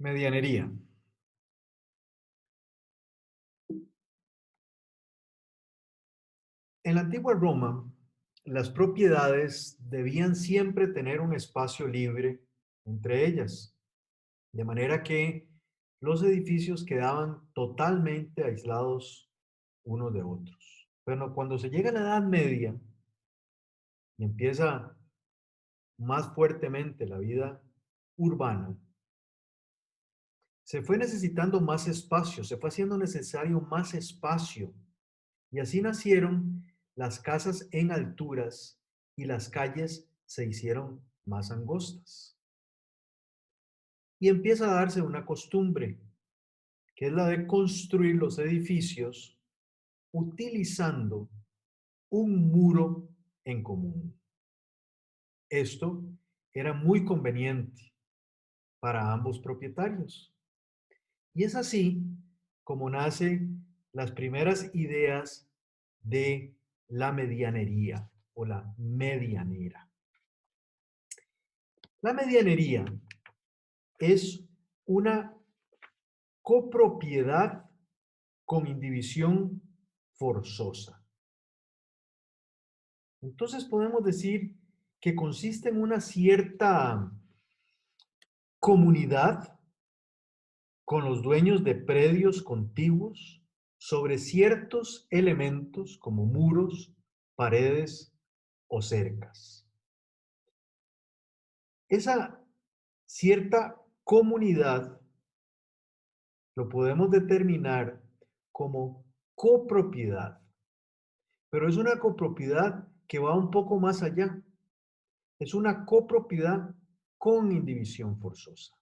Medianería. En la antigua Roma, las propiedades debían siempre tener un espacio libre entre ellas, de manera que los edificios quedaban totalmente aislados unos de otros. Pero cuando se llega a la Edad Media y empieza más fuertemente la vida urbana, se fue necesitando más espacio, se fue haciendo necesario más espacio. Y así nacieron las casas en alturas y las calles se hicieron más angostas. Y empieza a darse una costumbre, que es la de construir los edificios utilizando un muro en común. Esto era muy conveniente para ambos propietarios. Y es así como nacen las primeras ideas de la medianería o la medianera. La medianería es una copropiedad con indivisión forzosa. Entonces podemos decir que consiste en una cierta comunidad con los dueños de predios contiguos sobre ciertos elementos como muros, paredes o cercas. Esa cierta comunidad lo podemos determinar como copropiedad, pero es una copropiedad que va un poco más allá. Es una copropiedad con indivisión forzosa.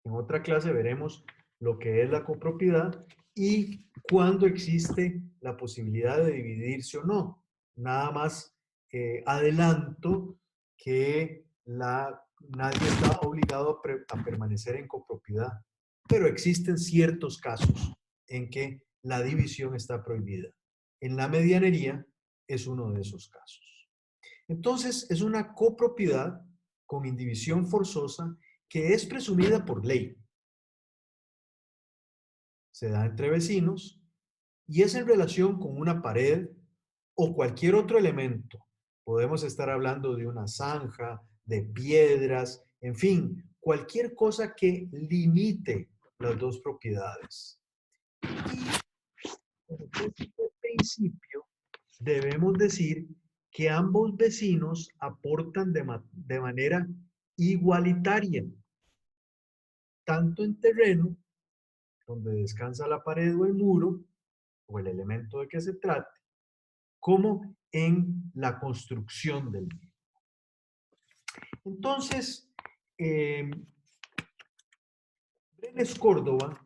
En otra clase veremos lo que es la copropiedad y cuándo existe la posibilidad de dividirse o no. Nada más adelanto que nadie está obligado a permanecer en copropiedad, pero existen ciertos casos en que la división está prohibida. En la medianería es uno de esos casos. Entonces, es una copropiedad con indivisión forzosa que es presumida por ley. Se da entre vecinos y es en relación con una pared o cualquier otro elemento. Podemos estar hablando de una zanja, de piedras, en fin, cualquier cosa que limite las dos propiedades. Y como principio, debemos decir que ambos vecinos aportan de manera igualitaria, tanto en terreno, donde descansa la pared o el muro, o el elemento de que se trate, como en la construcción del mismo. Entonces, Brenes Córdoba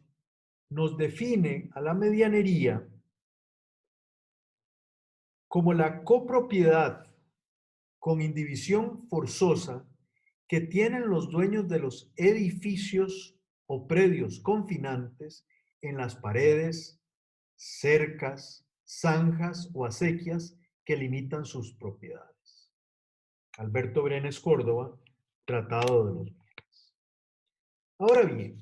nos define a la medianería como la copropiedad con indivisión forzosa que tienen los dueños de los edificios o predios confinantes en las paredes, cercas, zanjas o acequias que limitan sus propiedades. Alberto Brenes Córdoba, Tratado de los Bienes. Ahora bien,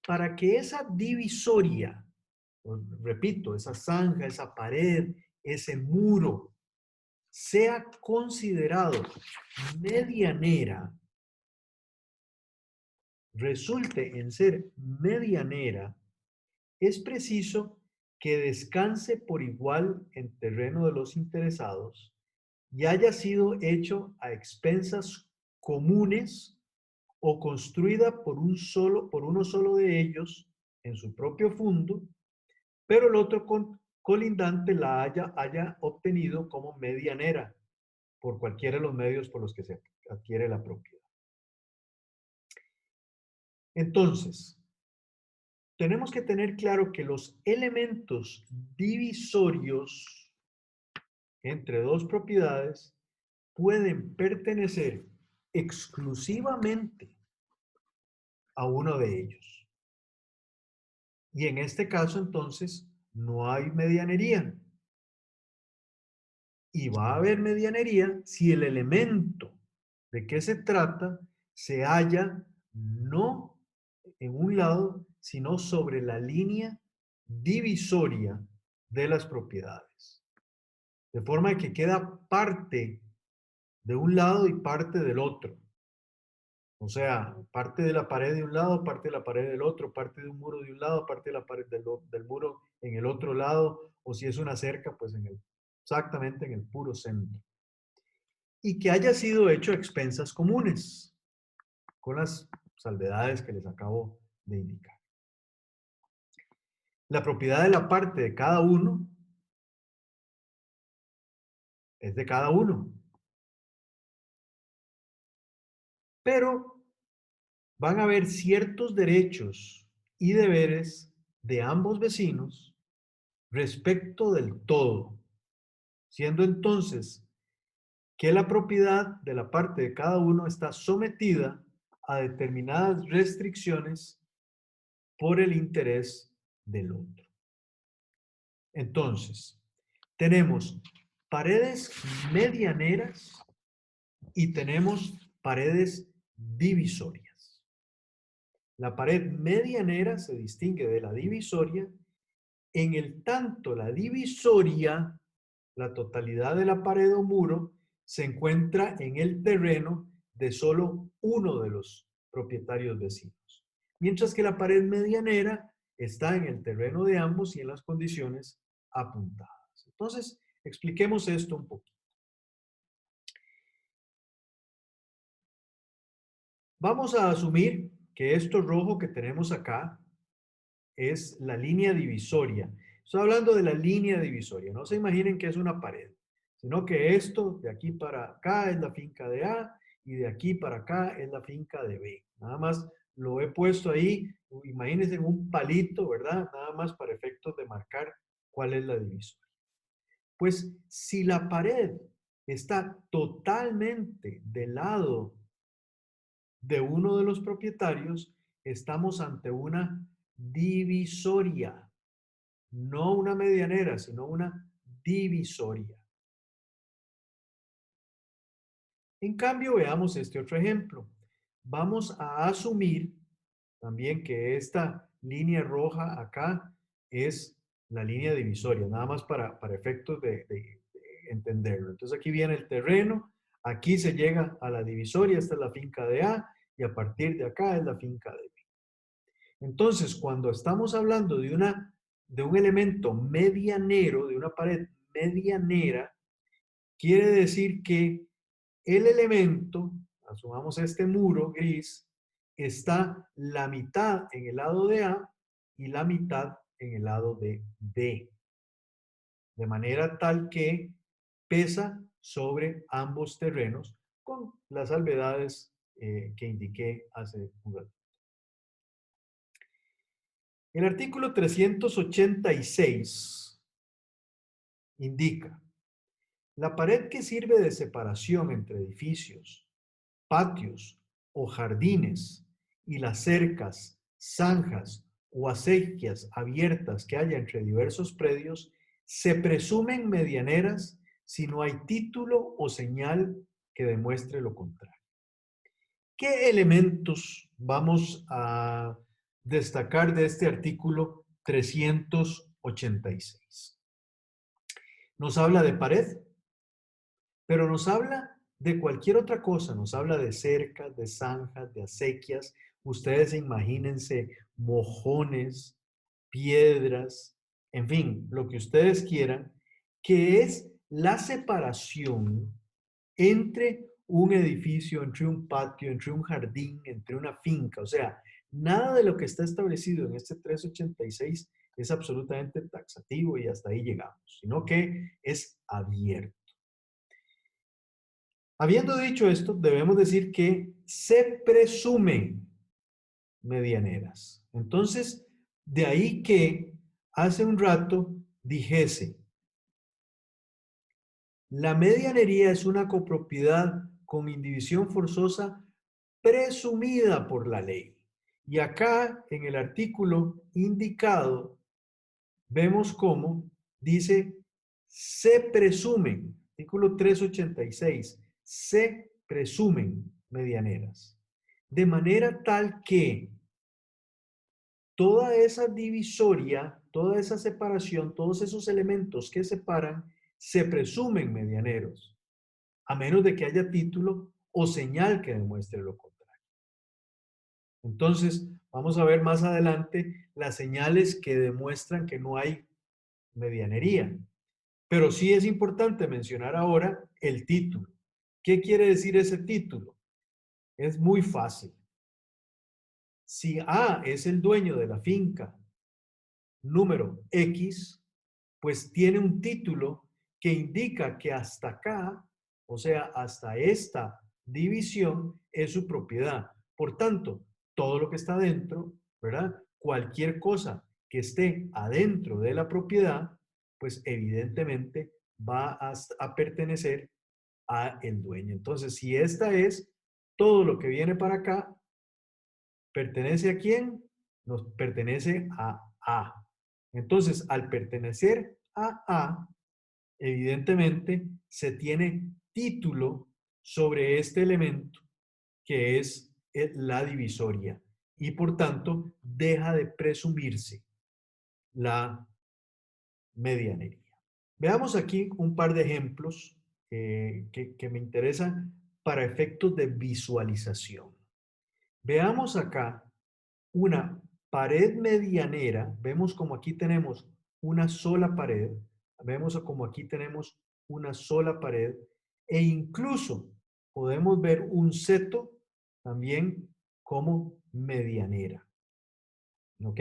para que esa divisoria, repito, esa zanja, esa pared, ese muro, sea considerado medianera, resulte en ser medianera, es preciso que descanse por igual en terreno de los interesados y haya sido hecho a expensas comunes o construida por uno solo de ellos en su propio fondo, pero el otro colindante la haya obtenido como medianera por cualquiera de los medios por los que se adquiere la propiedad. Entonces, tenemos que tener claro que los elementos divisorios entre dos propiedades pueden pertenecer exclusivamente a uno de ellos. Y en este caso, entonces, no hay medianería. Y va a haber medianería si el elemento de qué se trata se halla no en un lado, sino sobre la línea divisoria de las propiedades. De forma que queda parte de un lado y parte del otro. O sea, parte de la pared de un lado, parte de la pared del otro, parte de un muro de un lado, parte de la pared del muro en el otro lado, o si es una cerca, pues exactamente en el puro centro. Y que haya sido hecho a expensas comunes, con las salvedades que les acabo de indicar. La propiedad de la parte de cada uno es de cada uno. Pero van a haber ciertos derechos y deberes de ambos vecinos respecto del todo, siendo entonces que la propiedad de la parte de cada uno está sometida a determinadas restricciones por el interés del otro. Entonces, tenemos paredes medianeras y tenemos paredes divisorias. La pared medianera se distingue de la divisoria en el tanto la divisoria, la totalidad de la pared o muro, se encuentra en el terreno de solo uno de los propietarios vecinos, mientras que la pared medianera está en el terreno de ambos y en las condiciones apuntadas. Entonces, expliquemos esto un poquito. Vamos a asumir que esto rojo que tenemos acá es la línea divisoria. Estoy hablando de la línea divisoria. No se imaginen que es una pared, sino que esto de aquí para acá es la finca de A y de aquí para acá es la finca de B. Nada más lo he puesto ahí, imagínense en un palito, ¿verdad? Nada más para efectos de marcar cuál es la divisoria. Pues si la pared está totalmente del lado de uno de los propietarios, estamos ante una divisoria, no una medianera, sino una divisoria. En cambio, veamos este otro ejemplo. Vamos a asumir también que esta línea roja acá es la línea divisoria, nada más para efectos de entenderlo. Entonces aquí viene el terreno, aquí se llega a la divisoria, esta es la finca de A, y a partir de acá es la finca de B. Entonces, cuando estamos hablando de un elemento medianero, de una pared medianera, quiere decir que el elemento, asumamos este muro gris, está la mitad en el lado de A y la mitad en el lado de B. De manera tal que pesa sobre ambos terrenos con las salvedades que indiqué hace un rato. El artículo 386 indica, la pared que sirve de separación entre edificios, patios o jardines y las cercas, zanjas o acequias abiertas que haya entre diversos predios se presumen medianeras si no hay título o señal que demuestre lo contrario. ¿Qué elementos vamos a destacar de este artículo 386? Nos habla de pared, pero nos habla de cualquier otra cosa. Nos habla de cercas, de zanjas, de acequias. Ustedes imagínense mojones, piedras, en fin, lo que ustedes quieran, que es la separación entre un edificio, entre un patio, entre un jardín, entre una finca. O sea, nada de lo que está establecido en este 386 es absolutamente taxativo y hasta ahí llegamos, sino que es abierto. Habiendo dicho esto, debemos decir que se presumen medianeras. Entonces, de ahí que hace un rato dijese, la medianería es una copropiedad con indivisión forzosa presumida por la ley. Y acá, en el artículo indicado, vemos cómo dice, se presumen, artículo 386, se presumen medianeras. De manera tal que toda esa divisoria, toda esa separación, todos esos elementos que separan, se presumen medianeros, a menos de que haya título o señal que demuestre lo contrario. Entonces, vamos a ver más adelante las señales que demuestran que no hay medianería. Pero sí es importante mencionar ahora el título. ¿Qué quiere decir ese título? Es muy fácil. Si A es el dueño de la finca número X, pues tiene un título que indica que hasta acá, o sea, hasta esta división es su propiedad. Por tanto, todo lo que está dentro, ¿verdad? Cualquier cosa que esté adentro de la propiedad, pues evidentemente va a pertenecer a el dueño. Entonces, si esta es, todo lo que viene para acá, ¿pertenece a quién? Nos pertenece a A. Entonces, al pertenecer a A, evidentemente se tiene título sobre este elemento que es la divisoria y por tanto deja de presumirse la medianería. Veamos aquí un par de ejemplos que me interesan para efectos de visualización. Veamos acá una pared medianera. Vemos como aquí tenemos una sola pared. Vemos como aquí tenemos una sola pared. E incluso podemos ver un seto también como medianera. ¿Ok?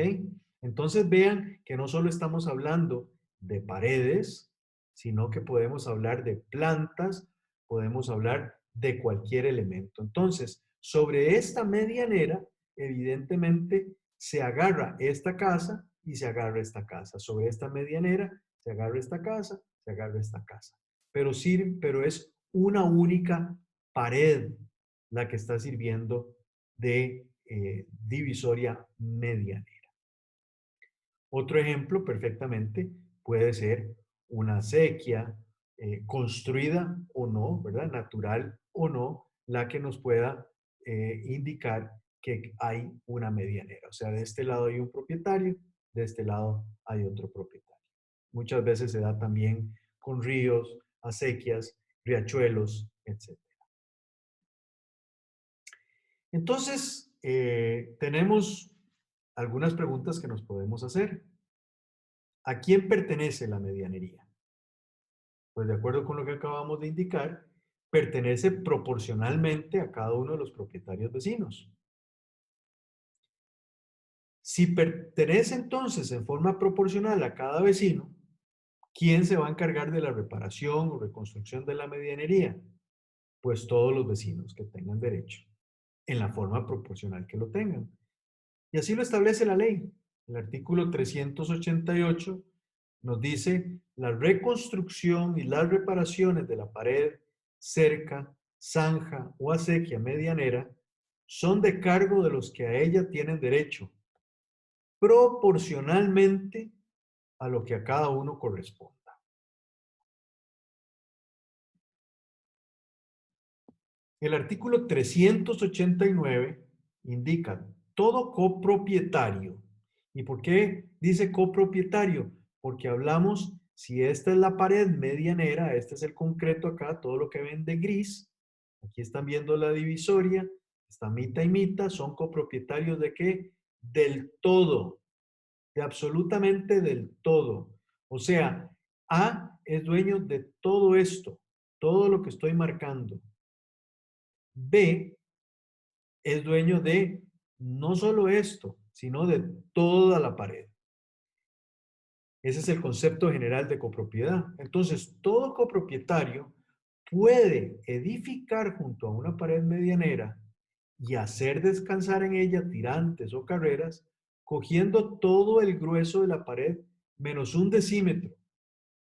Entonces vean que no solo estamos hablando de paredes, sino que podemos hablar de plantas, podemos hablar de cualquier elemento. Entonces, sobre esta medianera, evidentemente, se agarra esta casa y se agarra esta casa. Sobre esta medianera, se agarra esta casa, se agarra esta casa. Pero es una única pared la que está sirviendo de divisoria medianera. Otro ejemplo perfectamente puede ser una acequia construida o no, ¿verdad? Natural o no, la que nos pueda indicar que hay una medianera. O sea, de este lado hay un propietario, de este lado hay otro propietario. Muchas veces se da también con ríos, acequias, riachuelos, etc. Entonces, tenemos algunas preguntas que nos podemos hacer. ¿A quién pertenece la medianería? Pues de acuerdo con lo que acabamos de indicar, pertenece proporcionalmente a cada uno de los propietarios vecinos. Si pertenece entonces en forma proporcional a cada vecino, ¿quién se va a encargar de la reparación o reconstrucción de la medianería? Pues todos los vecinos que tengan derecho, en la forma proporcional que lo tengan. Y así lo establece la ley. El artículo 388 nos dice la reconstrucción y las reparaciones de la pared, cerca, zanja o acequia medianera son de cargo de los que a ella tienen derecho, proporcionalmente a lo que a cada uno corresponda. El artículo 389 indica todo copropietario. ¿Y por qué dice copropietario? Porque hablamos, si esta es la pared medianera, este es el concreto acá, todo lo que ven de gris, aquí están viendo la divisoria, está mitad y mitad, son copropietarios de qué? Del todo, de absolutamente del todo. O sea, A es dueño de todo esto, todo lo que estoy marcando. B es dueño de no solo esto, sino de toda la pared. Ese es el concepto general de copropiedad. Entonces, todo copropietario puede edificar junto a una pared medianera y hacer descansar en ella tirantes o carreras, cogiendo todo el grueso de la pared menos un decímetro,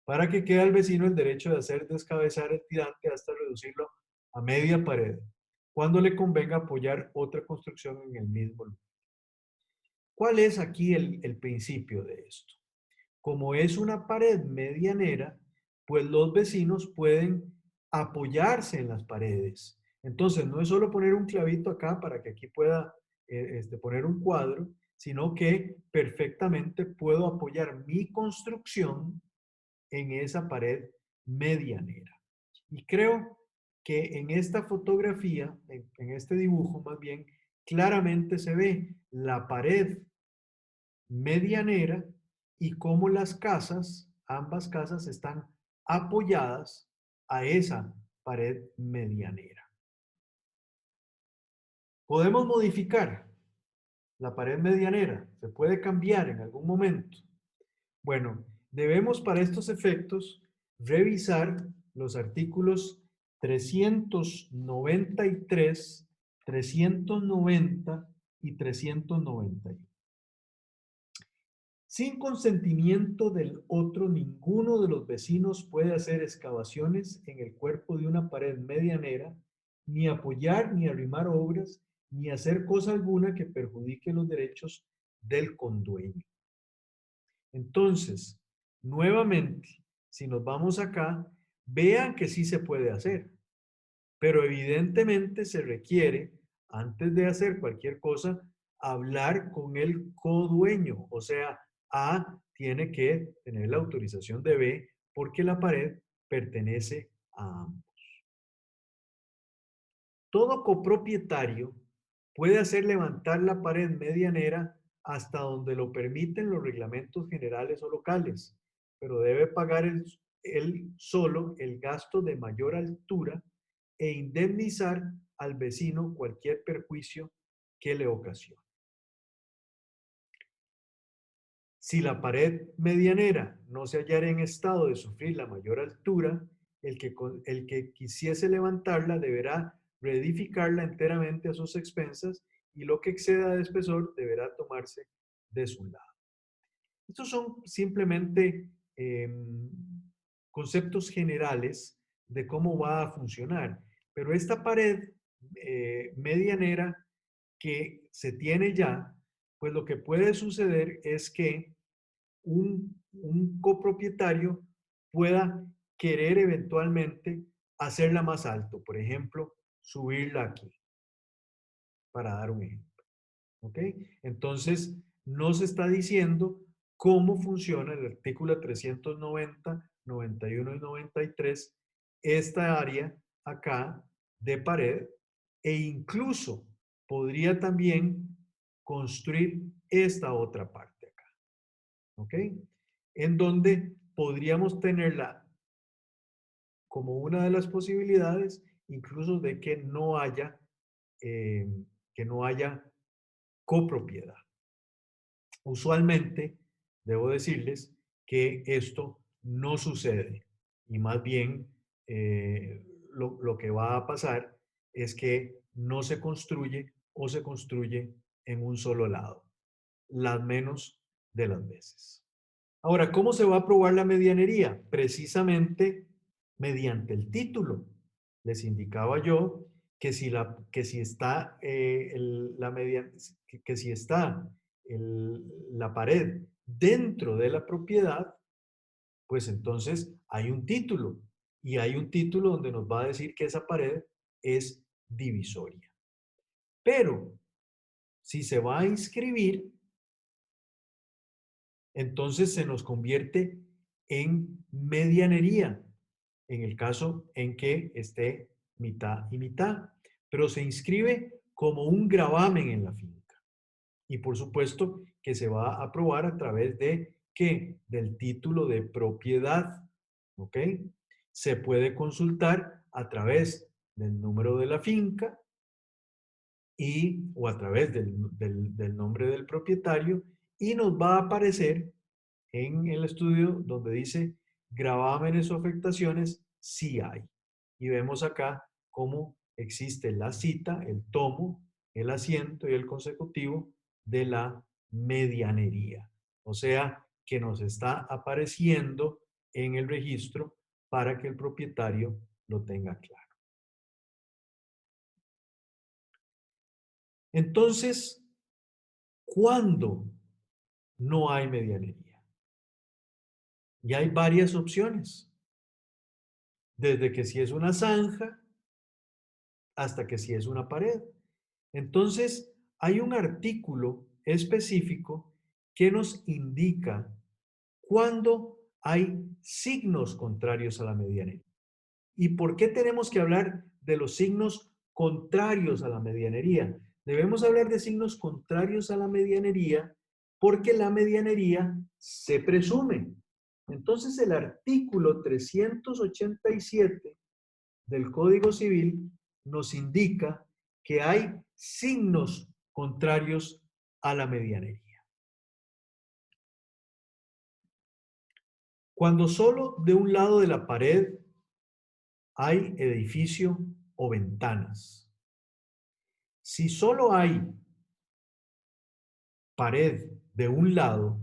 para que quede al vecino el derecho de hacer descabezar el tirante hasta reducirlo a media pared, cuando le convenga apoyar otra construcción en el mismo lugar. ¿Cuál es aquí el principio de esto? Como es una pared medianera, pues los vecinos pueden apoyarse en las paredes. Entonces, no es solo poner un clavito acá para que aquí pueda poner un cuadro, sino que perfectamente puedo apoyar mi construcción en esa pared medianera. Y creo que en esta fotografía, en este dibujo más bien, claramente se ve la pared medianera y cómo las casas, ambas casas, están apoyadas a esa pared medianera. Podemos modificar la pared medianera, se puede cambiar en algún momento. Bueno, debemos para estos efectos revisar los artículos 393, 390 y 391. Sin consentimiento del otro, ninguno de los vecinos puede hacer excavaciones en el cuerpo de una pared medianera, ni apoyar ni arrimar obras, ni hacer cosa alguna que perjudique los derechos del condueño. Entonces, nuevamente, si nos vamos acá, vean que sí se puede hacer, pero evidentemente se requiere, antes de hacer cualquier cosa, hablar con el codueño, o sea, A tiene que tener la autorización de B porque la pared pertenece a ambos. Todo copropietario puede hacer levantar la pared medianera hasta donde lo permiten los reglamentos generales o locales, pero debe pagar él solo el gasto de mayor altura e indemnizar al vecino cualquier perjuicio que le ocasione. Si la pared medianera no se hallara en estado de sufrir la mayor altura, el que quisiese levantarla deberá reedificarla enteramente a sus expensas y lo que exceda de espesor deberá tomarse de su lado. Estos son simplemente conceptos generales de cómo va a funcionar, pero esta pared medianera que se tiene ya, pues lo que puede suceder es que un copropietario pueda querer eventualmente hacerla más alto, por ejemplo, subirla aquí, para dar un ejemplo. ¿Ok? Entonces, no se está diciendo cómo funciona el artículo 390, 91 y 93, esta área acá de pared, e incluso podría también construir esta otra parte acá. ¿Ok? En donde podríamos tenerla como una de las posibilidades, incluso de eh, que no haya copropiedad. Usualmente, debo decirles que esto no sucede y más bien lo que va a pasar es que no se construye o se construye en un solo lado, las menos de las veces. Ahora, ¿cómo se va a probar la medianería? Precisamente mediante el título. Les indicaba yo que que si está, que si está la pared dentro de la propiedad, pues entonces hay un título. Y hay un título donde nos va a decir que esa pared es divisoria. Pero si se va a inscribir, entonces se nos convierte en medianería, en el caso en que esté mitad y mitad, pero se inscribe como un gravamen en la finca. Y por supuesto que se va a aprobar a través de ¿qué? Del título de propiedad, ¿ok? Se puede consultar a través del número de la finca o a través del nombre del propietario y nos va a aparecer en el estudio donde dice gravámenes o afectaciones, sí hay. Y vemos acá cómo existe la cita, el tomo, el asiento y el consecutivo de la medianería. O sea, que nos está apareciendo en el registro para que el propietario lo tenga claro. Entonces, ¿cuándo no hay medianería? Y hay varias opciones. Desde que si es una zanja hasta que si es una pared. Entonces, hay un artículo específico que nos indica cuando hay signos contrarios a la medianería. ¿Y por qué tenemos que hablar de los signos contrarios a la medianería? Debemos hablar de signos contrarios a la medianería porque la medianería se presume. Entonces el artículo 387 del Código Civil nos indica que hay signos contrarios a la medianería. Cuando solo de un lado de la pared hay edificio o ventanas. Si solo hay pared de un lado,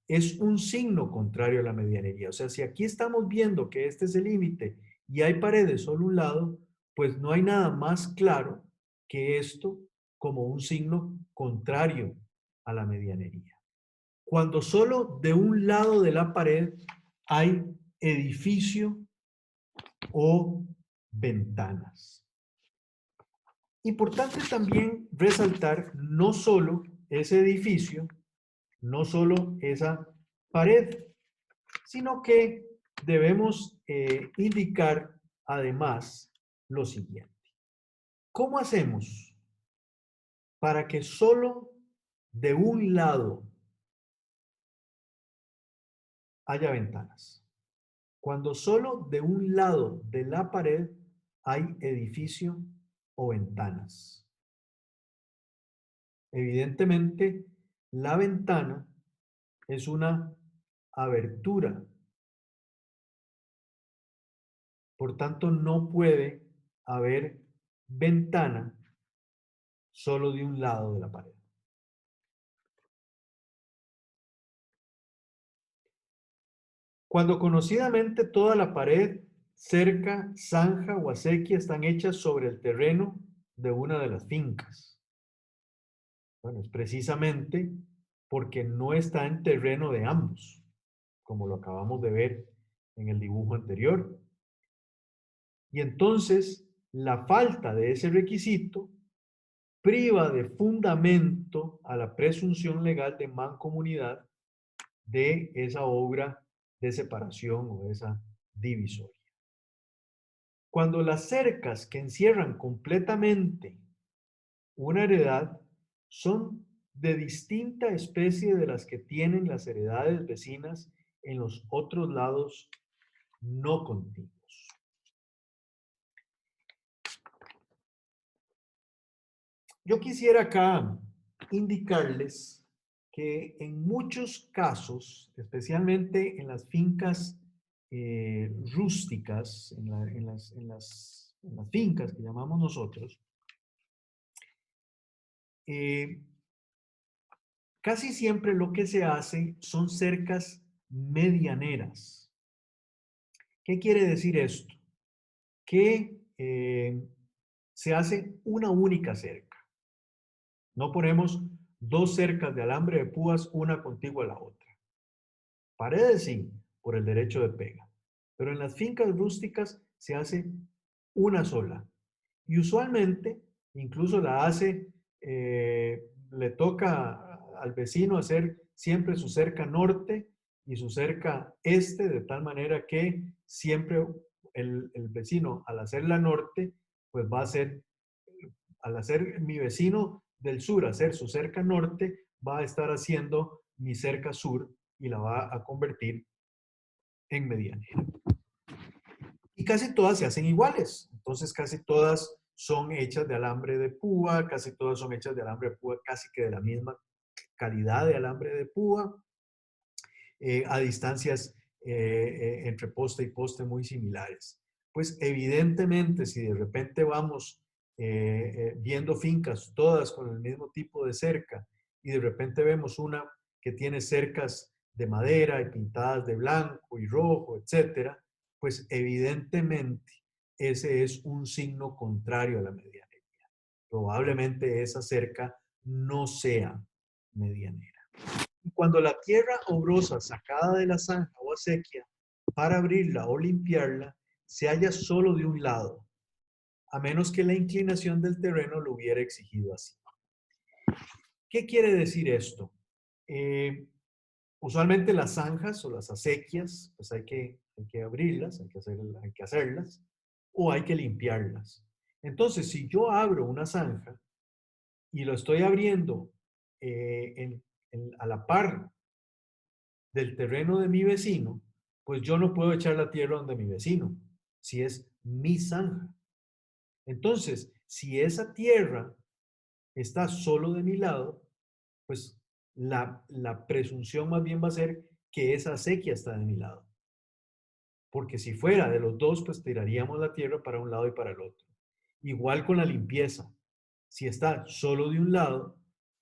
es un signo contrario a la medianería. O sea, si aquí estamos viendo que este es el límite y hay pared de solo un lado, pues no hay nada más claro que esto como un signo contrario a la medianería. Cuando solo de un lado de la pared hay edificio o ventanas. Importante también resaltar no solo ese edificio, no solo esa pared, sino que debemos indicar además lo siguiente. ¿Cómo hacemos para que solo de un lado haya ventanas? Cuando solo de un lado de la pared hay edificio o ventanas. Evidentemente, la ventana es una abertura. Por tanto, no puede haber ventana solo de un lado de la pared. Cuando conocidamente toda la pared, cerca, zanja o acequia están hechas sobre el terreno de una de las fincas. Bueno, es precisamente porque no está en terreno de ambos, como lo acabamos de ver en el dibujo anterior. Y entonces, la falta de ese requisito priva de fundamento a la presunción legal de mancomunidad de esa obra de separación o de esa divisoria. Cuando las cercas que encierran completamente una heredad son de distinta especie de las que tienen las heredades vecinas en los otros lados no contiguos. Yo quisiera acá indicarles que en muchos casos, especialmente en las fincas rústicas, en las fincas que llamamos nosotros, eh, casi siempre lo que se hace son cercas medianeras. ¿Qué quiere decir esto? Que se hace una única cerca. No ponemos dos cercas de alambre de púas, una contigua a la otra. Paredes sí, por el derecho de pega. Pero en las fincas rústicas se hace una sola. Y usualmente, incluso la hace, le toca al vecino hacer siempre su cerca norte y su cerca este, de tal manera que siempre el vecino, al hacer la norte, pues va a hacer, al hacer mi vecino del sur, hacer su cerca norte, va a estar haciendo mi cerca sur y la va a convertir en medianera. Y casi todas se hacen iguales. Entonces casi todas son hechas de alambre de púa, casi todas son hechas de alambre de púa, casi que de la misma calidad de alambre de púa, a distancias entre poste y poste muy similares. Pues evidentemente si de repente vamos viendo fincas todas con el mismo tipo de cerca y de repente vemos una que tiene cercas de madera y pintadas de blanco y rojo, etcétera, pues evidentemente ese es un signo contrario a la medianería. Probablemente esa cerca no sea medianera. Y cuando la tierra obrosa sacada de la zanja o acequia para abrirla o limpiarla se halla solo de un lado, a menos que la inclinación del terreno lo hubiera exigido así. ¿Qué quiere decir esto? Eh, Usualmente las zanjas o las acequias, pues hay que abrirlas, hay que hacerlas, o hay que limpiarlas. Entonces, si yo abro una zanja y lo estoy abriendo a la par del terreno de mi vecino, pues yo no puedo echar la tierra donde mi vecino, si es mi zanja. Entonces, si esa tierra está solo de mi lado, pues la presunción más bien va a ser que esa acequia está de mi lado. Porque si fuera de los dos, pues tiraríamos la tierra para un lado y para el otro. Igual con la limpieza. Si está solo de un lado,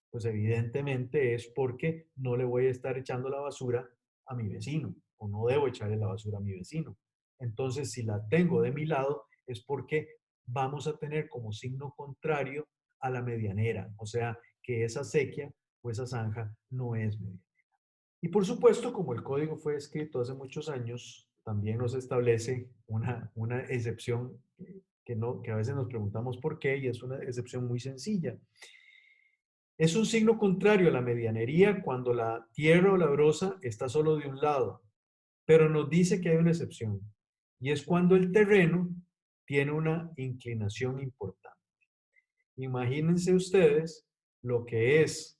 pues evidentemente es porque no le voy a estar echando la basura a mi vecino o no debo echarle la basura a mi vecino. Entonces, si la tengo de mi lado, es porque vamos a tener como signo contrario a la medianera, o sea, que esa sequía o esa zanja no es medianera. Y por supuesto, como el código fue escrito hace muchos años, también nos establece una excepción que a veces nos preguntamos por qué, y es una excepción muy sencilla. Es un signo contrario a la medianería cuando la tierra o la brosa está solo de un lado, pero nos dice que hay una excepción, y es cuando el terreno tiene una inclinación importante. Imagínense ustedes lo que es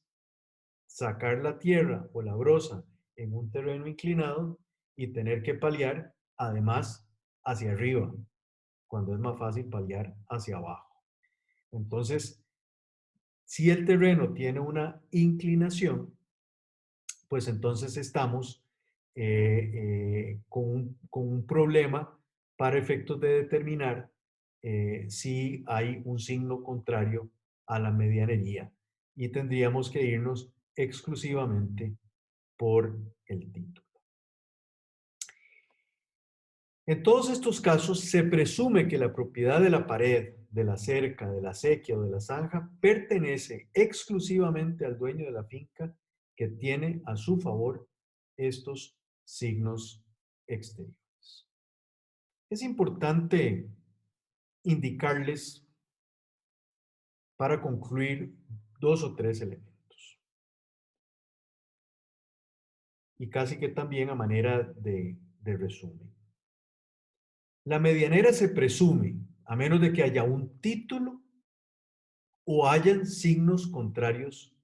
sacar la tierra o la brosa en un terreno inclinado y tener que paliar, además, hacia arriba, cuando es más fácil paliar hacia abajo. Entonces, si el terreno tiene una inclinación, pues entonces estamos con un problema para efectos de determinar si hay un signo contrario a la medianería y tendríamos que irnos exclusivamente por el título. En todos estos casos se presume que la propiedad de la pared, de la cerca, de la acequia o de la zanja pertenece exclusivamente al dueño de la finca que tiene a su favor estos signos exteriores. Es importante indicarles para concluir dos o tres elementos y casi que también a manera de resumen. La medianera se presume a menos de que haya un título o hayan signos contrarios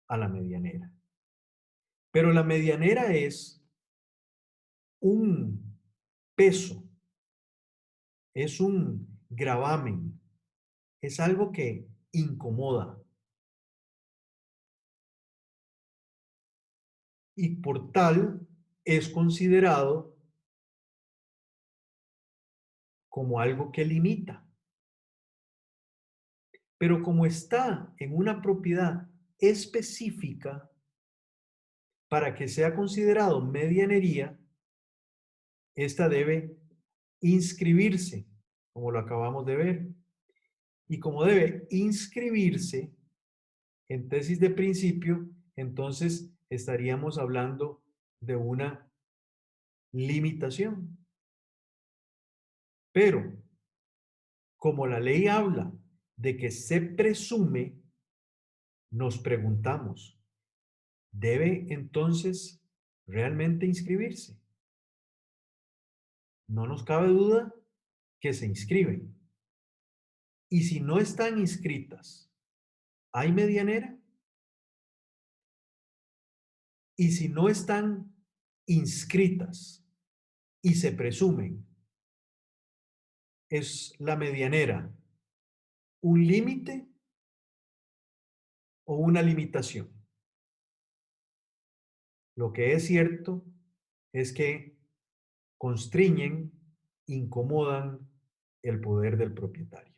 a la medianera. Pero la medianera es un peso, es un gravamen, es algo que incomoda y por tal es considerado como algo que limita. Pero como está en una propiedad específica, para que sea considerado medianería, esta debe inscribirse, como lo acabamos de ver. Y como debe inscribirse en tesis de principio, entonces estaríamos hablando de una limitación. Pero como la ley habla de que se presume, nos preguntamos, ¿debe entonces realmente inscribirse? No nos cabe duda que se inscriben. Y si no están inscritas, ¿hay medianera? Y si no están inscritas y se presumen, ¿es la medianera un límite o una limitación? Lo que es cierto es que constriñen, incomodan el poder del propietario.